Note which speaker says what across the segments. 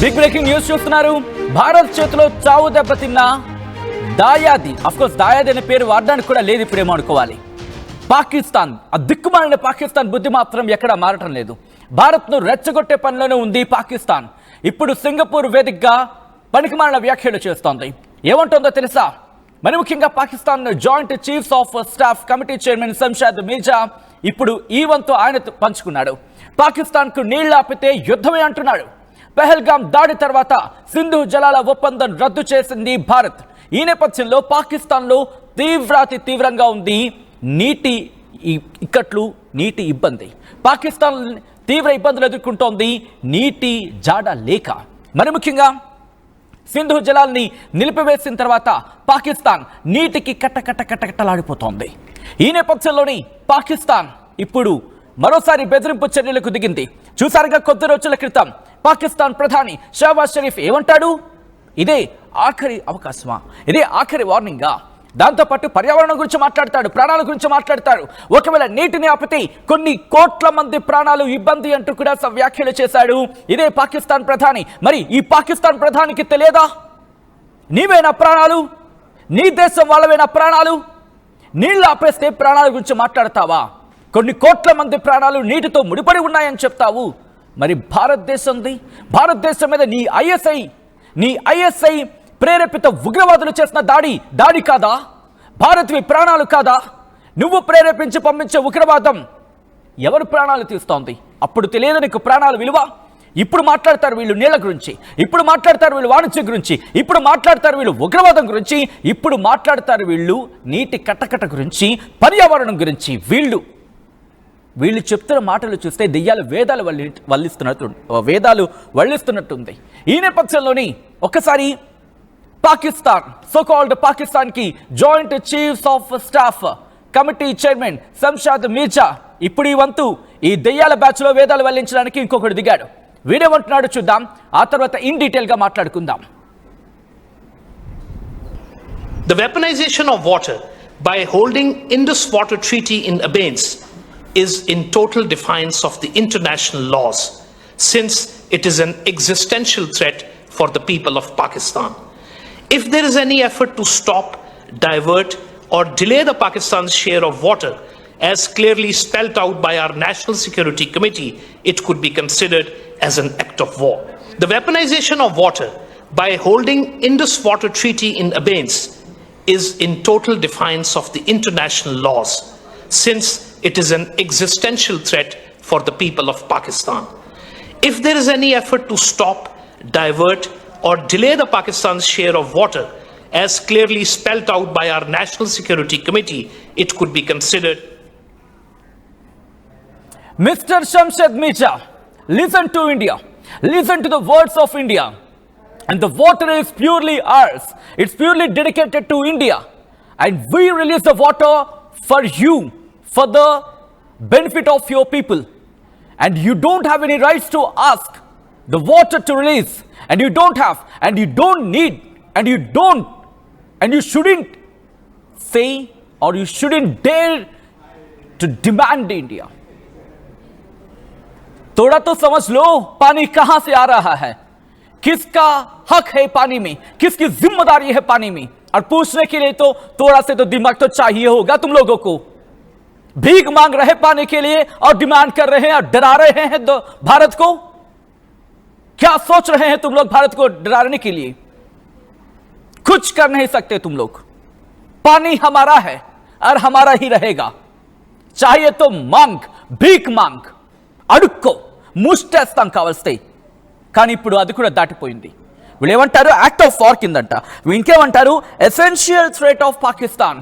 Speaker 1: Big breaking news చూస్తున్నారు. భారత్ చేతిలో చావు దెబ్బతిన్న దాయాది, అఫ్కోర్స్ దాయాది అనే పేరు వాడడానికి కూడా లేదు ఇప్పుడేమో అనుకోవాలి. పాకిస్తాన్, ఆ దిక్కుమాలిన పాకిస్తాన్ బుద్ధి మాత్రం ఎక్కడా మారటం లేదు. భారత్ను రెచ్చగొట్టే పనిలోనే ఉంది పాకిస్తాన్. ఇప్పుడు సింగపూర్ వేదికగా పనికిమాలిన వ్యాఖ్యలు చేస్తోంది. ఏమంటుందో తెలుసా? మరి ముఖ్యంగా Pakistan joint chiefs of staff committee chairman Shamshad Mirza ఇప్పుడు ఈ వంతు ఆయన పంచుకున్నాడు. పాకిస్తాన్కు నీళ్లు ఆపితే యుద్ధమే అంటున్నాడు. పెహల్గాం దాడి తర్వాత సింధు జలాల ఒప్పందం రద్దు చేసింది భారత్. ఈ నేపథ్యంలో పాకిస్తాన్లో తీవ్రంగా ఉంది నీటి ఇక్కట్లు, నీటి ఇబ్బంది. పాకిస్తాన్ తీవ్ర ఇబ్బందులు ఎదుర్కొంటోంది నీటి జాడ లేక. మరి ముఖ్యంగా సింధు జలాల్ని నిలిపివేసిన తర్వాత పాకిస్తాన్ నీటికి కట్టకట్టలాడిపోతోంది. ఈ నేపథ్యంలోని పాకిస్తాన్ ఇప్పుడు మరోసారి బెదిరింపు చర్యలకు దిగింది. చూసారుగా కొద్ది రోజుల క్రితం పాకిస్తాన్ ప్రధాని షహబాజ్ షరీఫ్ ఏమంటాడు? ఇదే ఆఖరి అవకాశమా, ఇదే ఆఖరి వార్నింగా? దాంతోపాటు పర్యావరణం గురించి మాట్లాడతాడు, ప్రాణాల గురించి మాట్లాడతాడు. ఒకవేళ నీటిని ఆపితే కొన్ని కోట్ల మంది ప్రాణాలు ఇబ్బంది అంటూ కూడా వ్యాఖ్యలు చేశాడు ఇదే పాకిస్తాన్ ప్రధాని. మరి ఈ పాకిస్తాన్ ప్రధానికి తెలియదా? నీవేనా ప్రాణాలు? నీ దేశం వాళ్ళవేనా ప్రాణాలు? నీళ్ళు ఆపేస్తే ప్రాణాల గురించి మాట్లాడతావా? కొన్ని కోట్ల మంది ప్రాణాలు నీటితో ముడిపడి ఉన్నాయని చెప్తావు. మరి భారతదేశం మీద నీ ఐఎస్ఐ ప్రేరేపిత ఉగ్రవాదులు చేసిన దాడి కాదా? భారత్వి ప్రాణాలు కాదా? నువ్వు ప్రేరేపించి పంపించే ఉగ్రవాదం ఎవరు ప్రాణాలు తీస్తోంది? అప్పుడు తెలియదు నీకు ప్రాణాల విలువ. ఇప్పుడు మాట్లాడతారు వీళ్ళు నీళ్ల గురించి, ఇప్పుడు మాట్లాడతారు వీళ్ళు వాణిజ్యం గురించి, ఇప్పుడు మాట్లాడతారు వీళ్ళు ఉగ్రవాదం గురించి, ఇప్పుడు మాట్లాడతారు వీళ్ళు నీటి కట్టకట్ట గురించి, పర్యావరణం గురించి. వీళ్ళు చెప్తున్న మాటలు చూస్తే దెయ్యాలు వేదాలు వల్లిస్తున్నట్టుంది. ఈ నేపథ్యంలోని ఒక్కసారి పాకిస్తాన్, సోకాల్డ్ పాకిస్తాన్కి joint chiefs of staff committee chairman Shamshad Mirza ఇప్పుడు ఈ వంతు ఈ దెయ్యాల బ్యాచ్లో వేదాలు వల్లించడానికి ఇంకొకటి దిగాడు. వీడేమంటున్నాడు చూద్దాం, ఆ తర్వాత ఇన్ డీటెయిల్ గా మాట్లాడుకుందాం.
Speaker 2: The weaponization of water by holding Indus Water Treaty in abeyance is in total defiance of the international laws, since it is an existential threat for the people of Pakistan. If there is any effort to stop, divert or delay the Pakistan's share of water, as clearly spelled out by our National Security Committee, it could be considered as an act of war. The weaponization of water by holding Indus Water Treaty in abeyance is in total defiance of the international laws, since it is an existential threat for the people of Pakistan. If there is any effort to stop, divert or delay the Pakistan's share of water, as clearly spelled out by our National Security Committee, it could be considered.
Speaker 1: Mr. Shamshad Mirza, listen to India. Listen to the words of India. And the water is purely ours. It's purely dedicated to India. And we release the water for you, for the benefit of your people. And you don't have any rights to ask the water to release. And you don't have, and you don't need, and you shouldn't say, or you shouldn't dare to demand India. थोड़ा तो समझ लो, पानी कहां से आ रहा है, किसका हक है पानी में, किसकी जिम्मेदारी है पानी में, और पूछने के लिए तो थोड़ा से तो दिमाग तो चाहिए होगा तुम लोगों को. भीख मांग रहे पानी के लिए और डिमांड कर रहे हैं और डरा रहे हैं भारत को. क्या सोच रहे हैं तुम लोग भारत को डराने के लिए? कुछ कर नहीं सकते तुम लोग. पानी हमारा है और हमारा ही रहेगा. चाहिए तो मांग, भीख मांग, అడుక్కో, ముష్టేస్తాం కావలిస్తే. కానీ ఇప్పుడు అది కూడా దాటిపోయింది. వీళ్ళు ఏమంటారు? యాక్ట్ ఆఫ్ వార్ కిందంట. ఇంకేమంటారు? Essential threat of Pakistan.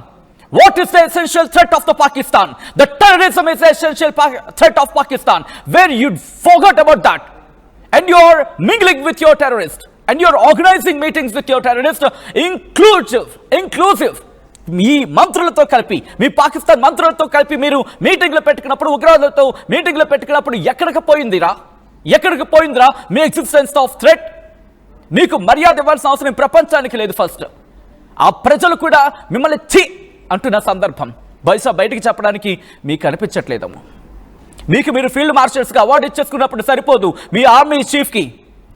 Speaker 1: What is the essential threat of the Pakistan? The terrorism is the essential threat of Pakistan. Where you forgot about that, and you're mingling with your terrorists, and you're organizing meetings with your terrorists, inclusive. మీ మంత్రులతో కలిపి, మీ పాకిస్తాన్ మంత్రులతో కలిపి మీరు మీటింగ్లు పెట్టుకున్నప్పుడు, ఉగ్రవాదులతో మీటింగ్లు పెట్టుకున్నప్పుడు ఎక్కడికి పోయిందిరా మీ ఎగ్జిస్టెన్స్ ఆఫ్ థ్రెట్? మీకు మర్యాద ఇవ్వాల్సిన అవసరం ప్రపంచానికి లేదు. ఫస్ట్ ఆ ప్రజలు కూడా మిమ్మల్ని ఛీ అంటున్న సందర్భం బహుశా బయటికి చెప్పడానికి మీకు అనిపించట్లేదేమో. మీకు మీరు ఫీల్డ్ మార్షల్స్గా అవార్డు ఇచ్చేసుకున్నప్పుడు సరిపోదు. మీ ఆర్మీ చీఫ్కి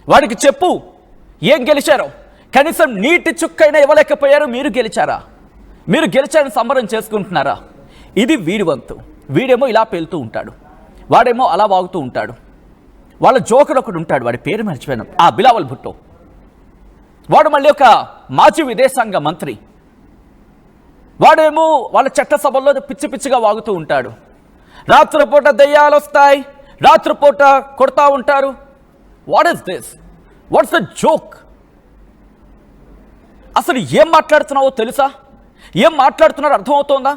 Speaker 1: వాడికి చెప్పు ఏం గెలిచారో. కనీసం నీటి చుక్కైనా ఇవ్వలేకపోయారు. మీరు గెలిచారా? మీరు గెలిచారని సంబరం చేసుకుంటున్నారా? ఇది వీడి వంతు. వీడేమో ఇలా పేలుతూ ఉంటాడు, వాడేమో అలా వాగుతూ ఉంటాడు. వాళ్ళ జోకర్ ఒకడు ఉంటాడు, వాడి పేరు మర్చిపోయాను, ఆ బిలావల్ భుట్టో. వాడు మళ్ళీ ఒక మాజీ విదేశాంగ మంత్రి. వాడేమో వాళ్ళ చట్టసభల్లో పిచ్చి పిచ్చిగా వాగుతూ ఉంటాడు. రాత్రిపూట దయ్యాలు వస్తాయి, రాత్రిపూట కొడతా ఉంటారు. What is this? What's the joke? అసలు ఏం మాట్లాడుతున్నావో తెలుసా? ఏం మాట్లాడుతున్నారో అర్థమవుతోందా?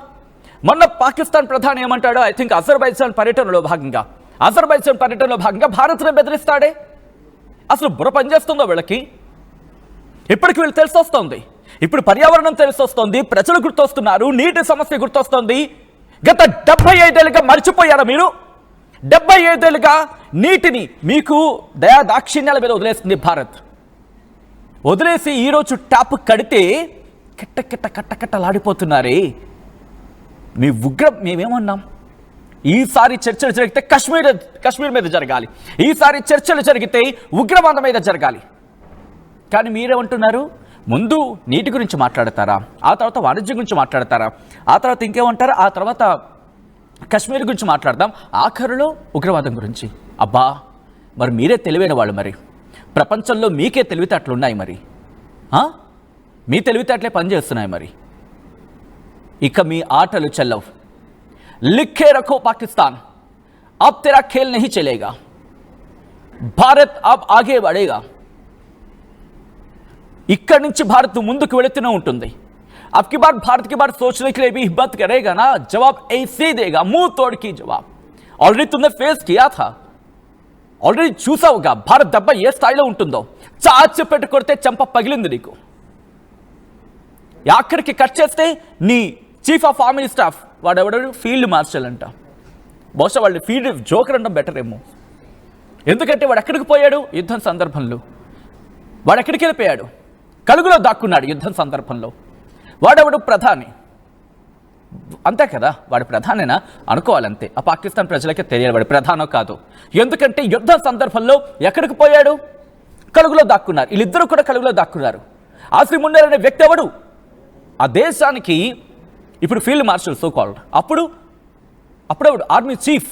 Speaker 1: మొన్న పాకిస్తాన్ ప్రధాని ఏమంటాడో, ఐ థింక్ అజర్బైజాన్ పర్యటనలో భాగంగా భారత్ని బెదిరిస్తాడే. అసలు బుర్ర పనిచేస్తుందో వీళ్ళకి? ఇప్పటికి వీళ్ళు తెలిసొస్తోంది. ఇప్పుడు పర్యావరణం తెలిసొస్తోంది, ప్రజలు గుర్తొస్తున్నారు, నీటి సమస్య గుర్తొస్తోంది. గత 75 ఏళ్ళుగా మర్చిపోయారా మీరు? 75 ఏళ్ళుగా నీటిని మీకు దాక్షిణ్యాల మీద వదిలేస్తుంది భారత్. వదిలేసి ఈరోజు ట్యాప్ కడితే కట్టలాడిపోతున్నారే. మీ ఉగ్రం మేమేమన్నాం? ఈసారి చర్చలు జరిగితే కశ్మీర్ మీద జరగాలి, ఈసారి చర్చలు జరిగితే ఉగ్రవాదం మీద జరగాలి. కానీ మీరేమంటున్నారు? ముందు నీటి గురించి మాట్లాడతారా, ఆ తర్వాత వాణిజ్యం గురించి మాట్లాడతారా, ఆ తర్వాత ఇంకేమంటారా, ఆ తర్వాత కశ్మీర్ గురించి మాట్లాడదాం, ఆఖరులో ఉగ్రవాదం గురించి. అబ్బా, మరి మీరే తెలివైన వాళ్ళు. మరి ప్రపంచంలో మీకే తెలివితేటలున్నాయి. మరి మీ తెలివితేటలే పనిచేస్తున్నాయి. మరి ఇక మీ ఆటలు చెల్లవు. लिखे रखो पाकिस्तान, अब तेरा खेल नहीं चलेगा. भारत अब आगे बढ़ेगा. इక్కడి నుంచి భారత్ ముందుకు వెళుతూనే ఉంటుంది. अब की बार भारत के बारे सोचने के लिए भी हिम्मत करेगा ना, जवाब ऐसे देगा, मुंह तोड़ के जवाब. ऑलरेडी तुमने फेस किया था, ఆల్రెడీ చూసావుగా భారత్ దెబ్బ ఏ స్థాయిలో ఉంటుందో. చాచి పెట్టి కొడితే చెంప పగిలింది నీకు. అక్కడికి కట్ చేస్తే నీ చీఫ్ ఆఫ్ ఆర్మీ స్టాఫ్ వాడెవడు ఫీల్డ్ మార్షల్ అంట. బహుశా వాళ్ళు ఫీల్డ్ జోకర్ అనడం బెటర్ ఏమో. ఎందుకంటే వాడు ఎక్కడికి పోయాడు యుద్ధం సందర్భంలో? వాడు ఎక్కడికి వెళ్ళిపోయాడు? కలుగులో దాక్కున్నాడు యుద్ధం సందర్భంలో. వాడెవడు ప్రధాని, అంతే కదా, వాడు ప్రధానేనా అనుకోవాలంతే. ఆ పాకిస్తాన్ ప్రజలకే తెలియాలి వాడు ప్రధానో కాదు. ఎందుకంటే యుద్ధ సందర్భంలో ఎక్కడికి పోయాడు? కలుగులో దాక్కున్నారు. వీళ్ళిద్దరూ కూడా కలుగులో దాక్కున్నారు. ఆసిమ్ మున్నీర్ అనే వ్యక్తి ఎవడు? ఆ దేశానికి ఇప్పుడు ఫీల్డ్ మార్షల్ సో కాల్డ్. అప్పుడు ఆర్మీ చీఫ్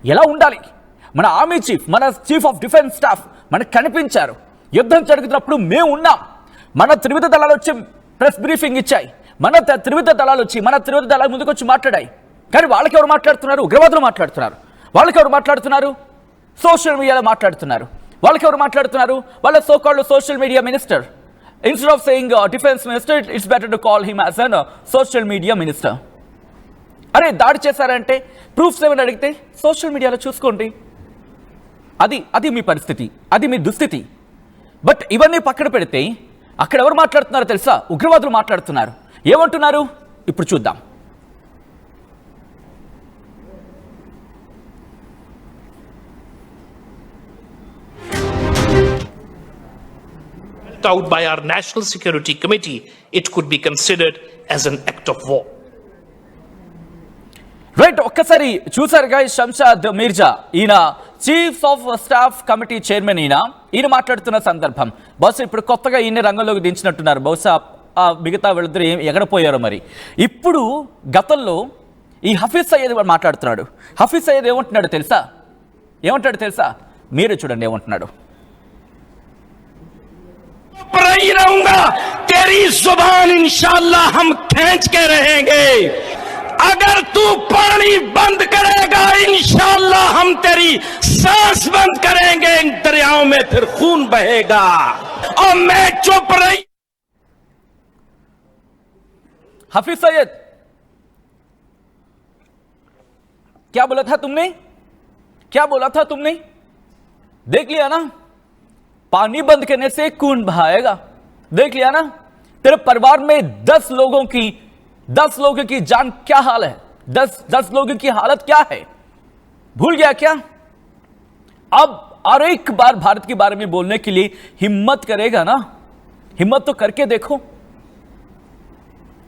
Speaker 1: ఎలా ఉండాలి? మన ఆర్మీ చీఫ్, మన చీఫ్ ఆఫ్ డిఫెన్స్ స్టాఫ్ మనకు కనిపించారు. యుద్ధం జరుగుతున్నప్పుడు మేము ఉన్నాం. మన త్రివిధ దళాలు వచ్చి ప్రెస్ బ్రీఫింగ్ ఇచ్చాయి. మన త్రివిధ దళాలు ముందుకు వచ్చి మాట్లాడాయి. కానీ వాళ్ళకి ఎవరు మాట్లాడుతున్నారు? ఉగ్రవాదులు మాట్లాడుతున్నారు. వాళ్ళకి ఎవరు మాట్లాడుతున్నారు? సోషల్ మీడియాలో మాట్లాడుతున్నారు. వాళ్ళకి ఎవరు మాట్లాడుతున్నారు? వాళ్ళ so called social media minister. Instead of saying defence minister, it's better to call him as an social media minister. అరే దాడి చేశారంటే ప్రూఫ్స్ ఏమైనా అడిగితే సోషల్ మీడియాలో చూసుకోండి. అది మీ పరిస్థితి, అది మీ దుస్థితి. బట్ ఇవన్నీ పక్కన పెడితే అక్కడ ఎవరు మాట్లాడుతున్నారో తెలుసా? ఉగ్రవాదులు మాట్లాడుతున్నారు. ఏమంటున్నారు ఇప్పుడు చూద్దాం.
Speaker 2: Out by our National Security Committee, it could be considered as an act of war.
Speaker 1: Right, ఒక్కసారి చూసారుగా షంషాద్ మీర్జా, ఈయన chief of staff committee chairman. ఈయన మాట్లాడుతున్న సందర్భం. బహుశా ఇప్పుడు కొత్తగా ఈయన రంగంలోకి దించినట్టున్నారు. బహుశా మిగతా వీళ్ళిద్దరు ఎక్కడ పోయారో మరి. ఇప్పుడు గతంలో ఈ హఫీజ్ సయ్యద్ మాట్లాడుతున్నాడు. హఫీజ్ సయ్యద్ ఏమంటున్నాడు తెలుసా? మీరు చూడండి ఏమంటున్నాడు.
Speaker 3: ही रहूंगा, तेरी जुबान इंशाअल्लाह हम खींच के रहेंगे. अगर तू पानी बंद करेगा इंशाअल्लाह हम तेरी सांस बंद करेंगे. इन दरियाओं में फिर खून बहेगा. और मैं चुप रही.
Speaker 1: हफीज सैयद, क्या बोला था तुमने? देख लिया ना, पानी बंद करने से खून बहाएगा. देख लिया ना, तेरे परिवार में 10 लोगों की जान क्या हाल है, 10 लोगों की हालत क्या है, भूल गया क्या? अब और एक बार भारत के बारे में बोलने के लिए हिम्मत करेगा ना, हिम्मत तो करके देखो.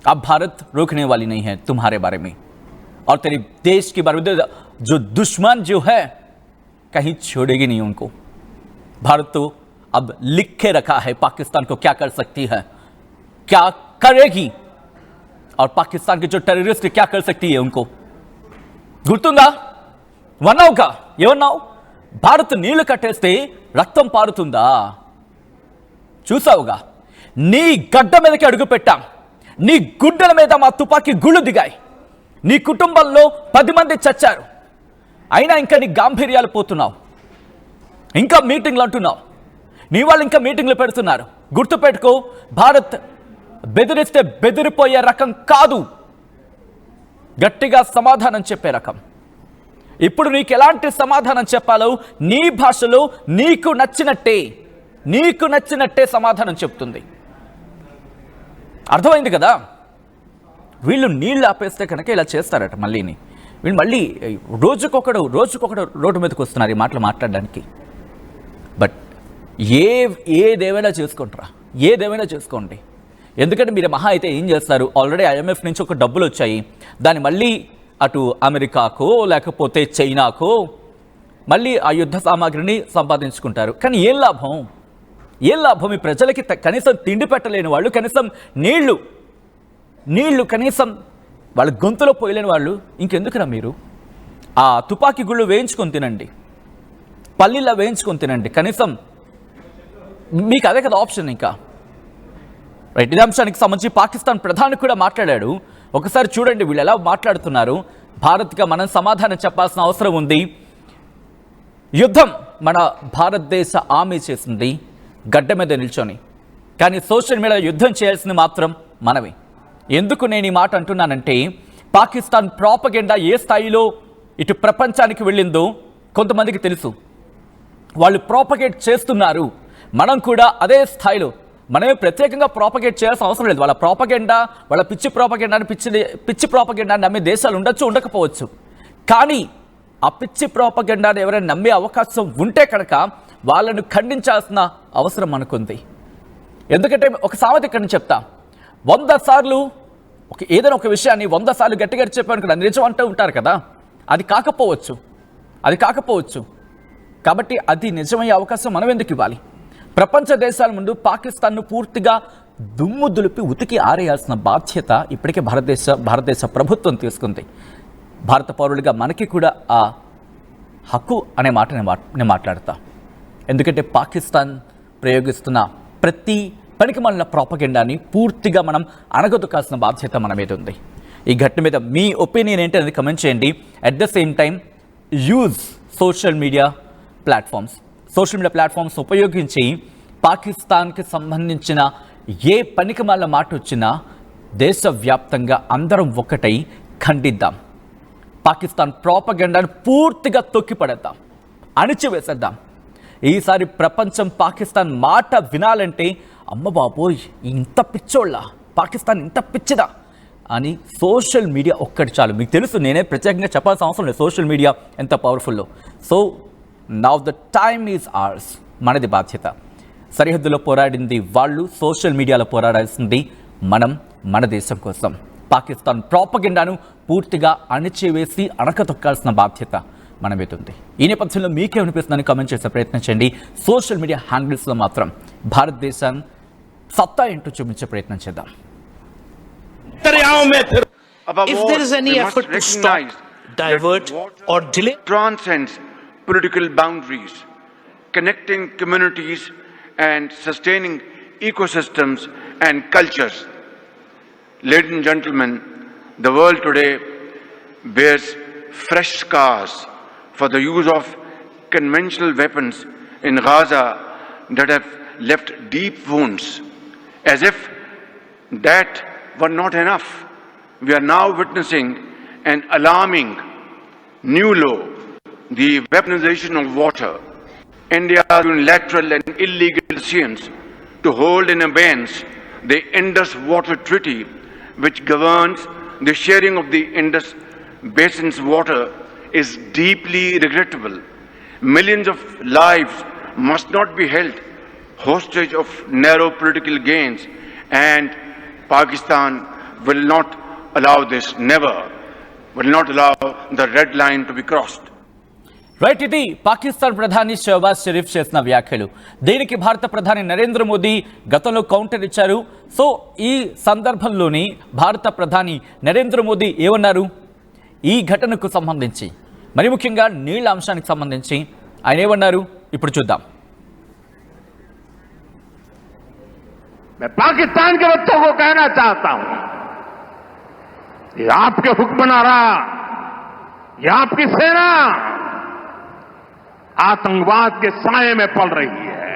Speaker 1: अब भारत रोकने वाली नहीं है तुम्हारे बारे में, और तेरे देश के बारे में जो दुश्मन जो है कहीं छोड़ेगी नहीं उनको. भारत तो अब लिख के रखा है पाकिस्तान को क्या कर सकती है, क्या करेगी, और पाकिस्तान के जो टेररिस्ट क्या कर सकती है उनको. గుర్తుందా వన్నావుగా ఏమన్నావు? భారత్ నీళ్లు కట్టేస్తే రక్తం పారుతుందా? చూసావుగా, నీ గడ్డ మీదకి అడుగు పెట్టాం, నీ గుడ్డల మీద మా తుపాకీ గుళ్ళు దిగాయి, నీ కుటుంబంలో 10 మంది చచ్చారు, అయినా ఇంకా నీ గాంభీర్యాలు పోతున్నావు, ఇంకా మీటింగ్లు అంటున్నావు, నీ వాళ్ళు ఇంకా మీటింగ్లు పెడుతున్నారు. గుర్తుపెట్టుకో, భారత్ బెదిరిస్తే బెదిరిపోయే రకం కాదు, గట్టిగా సమాధానం చెప్పే రకం. ఇప్పుడు నీకు ఎలాంటి సమాధానం చెప్పాలో నీ భాషలో నీకు నచ్చినట్టే సమాధానం చెప్తుంది. అర్థమైంది కదా? వీళ్ళు నీళ్ళు ఆపేస్తే కనుక ఇలా చేస్తారట. వీళ్ళు మళ్ళీ రోజుకొకడు రోడ్డు మీదకి వస్తున్నారు ఈ మాటలు మాట్లాడడానికి. బట్ ఏదేమైనా చేసుకోండి. ఎందుకంటే మీరు మహా అయితే ఏం చేస్తారు, ఆల్రెడీ IMF నుంచి ఒక డబ్బులు వచ్చాయి, దాన్ని మళ్ళీ అటు అమెరికాకో లేకపోతే చైనాకో మళ్ళీ ఆ యుద్ధ సామాగ్రిని సంపాదించుకుంటారు. కానీ ఏం లాభం? ఈ ప్రజలకి కనీసం తిండి పెట్టలేని వాళ్ళు, కనీసం నీళ్లు కనీసం వాళ్ళ గొంతులో పోయలేని వాళ్ళు ఇంకెందుకురా మీరు? ఆ తుపాకీ గుళ్ళు వేయించుకొని తినండి, పల్లీలా వేయించుకొని తినండి, కనీసం మీకు అదే కదా ఆప్షన్. ఇంకా రైట్, ఇదే అంశానికి సంబంధించి పాకిస్తాన్ ప్రధాని కూడా మాట్లాడాడు. ఒకసారి చూడండి వీళ్ళు ఎలా మాట్లాడుతున్నారు. భారత్గా మనం సమాధానం చెప్పాల్సిన అవసరం ఉంది. యుద్ధం మన భారతదేశ ఆర్మీ చేసింది గడ్డ మీద నిల్చొని, కానీ సోషల్ మీడియా యుద్ధం చేయాల్సింది మాత్రం మనమే. ఎందుకు నేను ఈ మాట అంటున్నానంటే, పాకిస్తాన్ ప్రాపగెండా ఏ స్థాయిలో ఇటు ప్రపంచానికి వెళ్ళిందో కొంతమందికి తెలుసు. వాళ్ళు ప్రాపగేట్ చేస్తున్నారు, మనం కూడా అదే స్థాయిలో. మనమే ప్రత్యేకంగా ప్రాపగేట్ చేయాల్సిన అవసరం లేదు. వాళ్ళ ప్రాపగెండా, వాళ్ళ పిచ్చి ప్రాపగెండాని నమ్మే దేశాలు ఉండొచ్చు, ఉండకపోవచ్చు. కానీ ఆ పిచ్చి ప్రాపగెండాని ఎవరైనా నమ్మే అవకాశం ఉంటే కనుక వాళ్ళను ఖండించాల్సిన అవసరం మనకుంది. ఎందుకంటే ఒక సామెత ఇక్కడ నుంచి చెప్తా, 100 సార్లు ఏదైనా ఒక విషయాన్ని 100 సార్లు గట్టిగా చెప్పాను కదా, నిజం అంటూ ఉంటారు కదా, అది కాకపోవచ్చు. కాబట్టి అది నిజమయ్యే అవకాశం మనం ఎందుకు ఇవ్వాలి? ప్రపంచ దేశాల ముందు పాకిస్తాన్ను పూర్తిగా దుమ్ము దులిపి ఉతికి ఆరేయాల్సిన బాధ్యత ఇప్పటికే భారతదేశ ప్రభుత్వం తీసుకుంది. భారత పౌరులుగా మనకి కూడా ఆ హక్కు అనే మాట నేను మాట్లాడతా. ఎందుకంటే పాకిస్తాన్ ప్రయోగిస్తున్న ప్రతి పనికిమాలిన ప్రాపగెండాని పూర్తిగా మనం అణగదొక్కాల్సిన బాధ్యత మన మీద ఉంది. ఈ ఘటన మీద మీ ఒపీనియన్ ఏంటి అనేది కమెంట్ చేయండి. At the same time use social media platforms ఉపయోగించి పాకిస్తాన్కి సంబంధించిన ఏ పనికిమాలిన మాట వచ్చినా దేశవ్యాప్తంగా అందరం ఒకటై ఖండిద్దాం. పాకిస్తాన్ ప్రాపగెండాను పూర్తిగా తొక్కిపడేద్దాం, అణిచివేసేద్దాం. ఈసారి ప్రపంచం పాకిస్తాన్ మాట వినాలంటే అమ్మ బాబోయ్ ఇంత పిచ్చోళ్ళ, పాకిస్తాన్ ఇంత పిచ్చిదా అని సోషల్ మీడియా ఒక్కటి చాలు. మీకు తెలుసు, నేనే ప్రత్యేకంగా చెప్పాల్సిన అవసరం లేదు సోషల్ మీడియా ఎంత పవర్ఫుల్లో. So now the time is ours. మనది బాధ్యత. సరిహద్దులో పోరాడింది వాళ్ళు, సోషల్ మీడియాలో పోరాడాల్సింది మనం, మన దేశం కోసం. పాకిస్తాన్ ప్రాపగెండాను పూర్తిగా అణిచివేసి అణకతొక్కాల్సిన బాధ్యత మన మీద ఉంది. ఈ నేపథ్యంలో మీకేమనిపిస్తుందని కామెంట్ చేసే ప్రయత్నం చేయండి. సోషల్ మీడియా హ్యాండిల్స్లో మాత్రం భారతదేశం సత్తా ఏంటో చూపించే ప్రయత్నం చేద్దాం.
Speaker 2: If there is any effort to stop, divert or delay,
Speaker 4: transcends political boundaries, connecting communities and sustaining ecosystems and cultures. Ladies and gentlemen, the world today bears fresh scars for the use of conventional weapons in Gaza that have left deep wounds. As if that were not enough, we are now witnessing an alarming new law, the weaponization of water. India's unilateral and illegal decisions to hold in abeyance the Indus Water Treaty, which governs the sharing of the Indus Basin's water, is deeply regrettable. Millions of lives must not be held hostage of narrow political gains, and Pakistan will not allow this, never will not allow the red line to be crossed.
Speaker 1: Right, ఇది పాకిస్తాన్ ప్రధాని షహబాజ్ షరీఫ్ చేసిన వ్యాఖ్యలు. దీనికి భారత ప్రధాని నరేంద్ర మోదీ గతంలో counter ఇచ్చారు. So ఈ సందర్భంలోని భారత ప్రధాని నరేంద్ర మోదీ ఏమన్నారు ఈ ఘటనకు సంబంధించి, మరి ముఖ్యంగా నీళ్ల అంశానికి సంబంధించి ఆయన ఏమన్నారు ఇప్పుడు చూద్దాం.
Speaker 5: मैं पाकिस्तान के बच्चों को कहना चाहता हूं, ये आपके हुक्मनारा, ये आपकी सेना आतंकवाद के साए में पल रही है.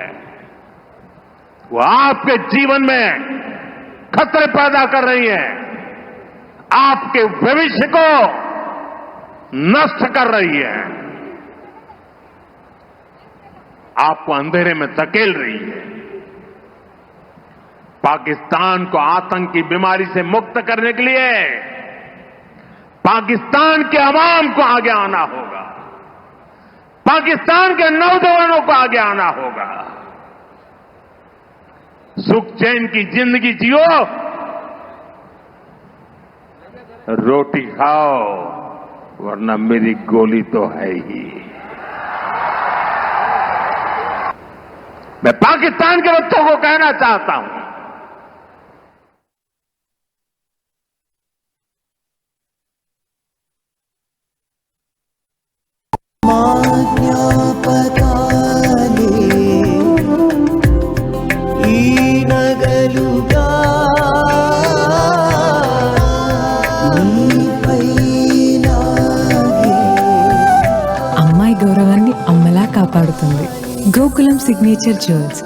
Speaker 5: वो आपके जीवन में खतरे पैदा कर रही है, आपके भविष्य को नष्ट कर रही है, आपको अंधेरे में धकेल रही है. पाकिस्तान को आतंक की बीमारी से मुक्त करने के लिए पाकिस्तान के अवाम को आगे आना होगा, पाकिस्तान के नौजवानों को आगे आना होगा. सुख चैन की जिंदगी जियो, रोटी खाओ, वरना मेरी गोली तो है ही. मैं पाकिस्तान के बच्चों को कहना चाहता हूं,
Speaker 6: అమ్మాయి గౌరవాన్ని అమ్మలా కాపాడుతుంది. Gokulam signature jewels.